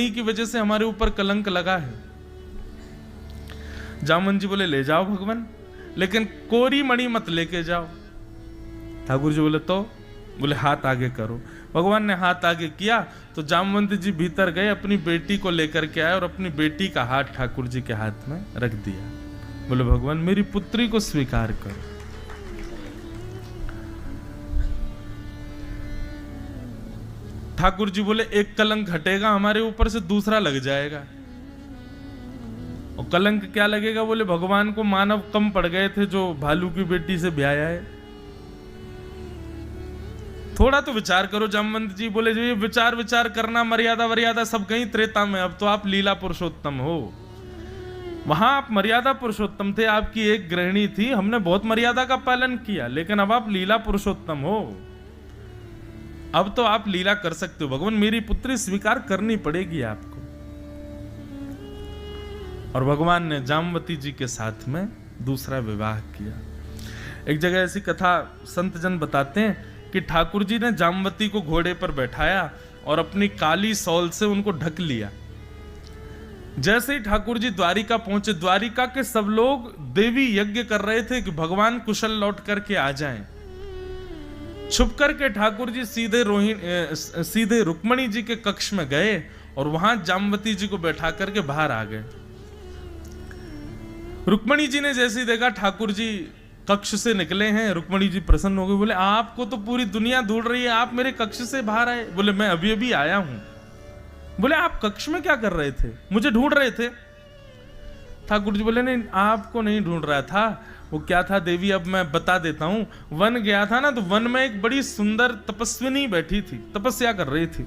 मणि की वजह से हमारे ऊपर कलंक लगा है। जामवंत जी बोले ले जाओ भगवान, लेकिन कोरी मणि मत लेके जाओ। ठाकुर जी बोले तो? बोले हाथ आगे करो। भगवान ने हाथ आगे किया तो जामवंत जी भीतर गए, अपनी बेटी को लेकर के आए और अपनी बेटी का हाथ ठाकुर जी के हाथ में रख दिया। बोले भगवान मेरी पुत्री को स्वीकार करो। ठाकुर जी बोले एक कलंक हटेगा हमारे ऊपर से, दूसरा लग जाएगा। और कलंक क्या लगेगा? बोले भगवान को मानव कम पड़ गए थे जो भालू की बेटी से ब्याया है। थोड़ा तो विचार करो जामवंत जी। बोले जो ये विचार करना, मर्यादा वर्यादा सब कहीं त्रेता में, अब तो आप लीला पुरुषोत्तम हो। वहां आप मर्यादा पुरुषोत्तम थे, आपकी एक गृहिणी थी, हमने बहुत मर्यादा का पालन किया, लेकिन अब आप लीला पुरुषोत्तम हो, अब तो आप लीला कर सकते हो। भगवान मेरी पुत्री स्वीकार करनी पड़ेगी आपको। और भगवान ने जामवती जी के साथ में दूसरा विवाह किया। एक जगह ऐसी कथा संत जन बताते हैं कि ठाकुर जी ने जामवती को घोड़े पर बैठाया और अपनी काली सौल से उनको ढक लिया। जैसे ही ठाकुर जी द्वारिका पहुंचे, द्वारिका के सब लोग देवी यज्ञ कर रहे थे कि भगवान कुशल लौट करके आ जाएं। छुप करके ठाकुर जी सीधे रुक्मणी जी के कक्ष में गए और वहां जामवती जी को बैठा करके बाहर आ गए। रुक्मणी जी ने जैसे ही देखा ठाकुर जी कक्ष से निकले हैं, रुक्मणी जी प्रसन्न हो गए। बोले आपको तो पूरी दुनिया ढूंढ रही है, आप मेरे कक्ष से बाहर आए? बोले मैं अभी अभी आया हूं। बोले आप कक्ष में क्या कर रहे थे? मुझे ढूंढ रहे थे? ठाकुर जी बोले नहीं, आपको नहीं ढूंढ रहा था। वो क्या था देवी, अब मैं बता देता हूं। वन गया था ना, तो वन में एक बड़ी सुंदर तपस्विनी बैठी थी, तपस्या कर रही थी।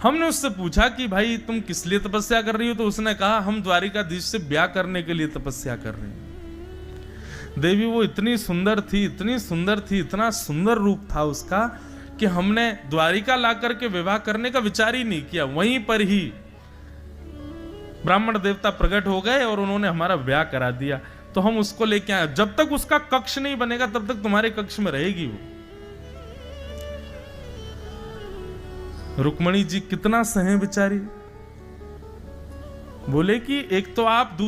हमने उससे पूछा कि भाई तुम किस लिए तपस्या कर रही हो? तो उसने कहा हम द्वारिकाधीश से ब्याह करने के लिए तपस्या कर रहे हैं। देवी वो इतनी सुंदर थी, इतनी सुंदर थी, इतना सुंदर रूप था उसका कि हमने द्वारिका लाकर के विवाह करने का विचार ही नहीं किया। वहीं पर ही ब्राह्मण देवता प्रकट हो गए और उन्होंने हमारा ब्याह करा दिया। तो हम उसको लेके आए। जब तक उसका कक्ष नहीं बनेगा तब तक तुम्हारे कक्ष में रहेगी वो। रुक्मणी जी कितना सहे बेचारी। बोले कि एक तो आप दूसरे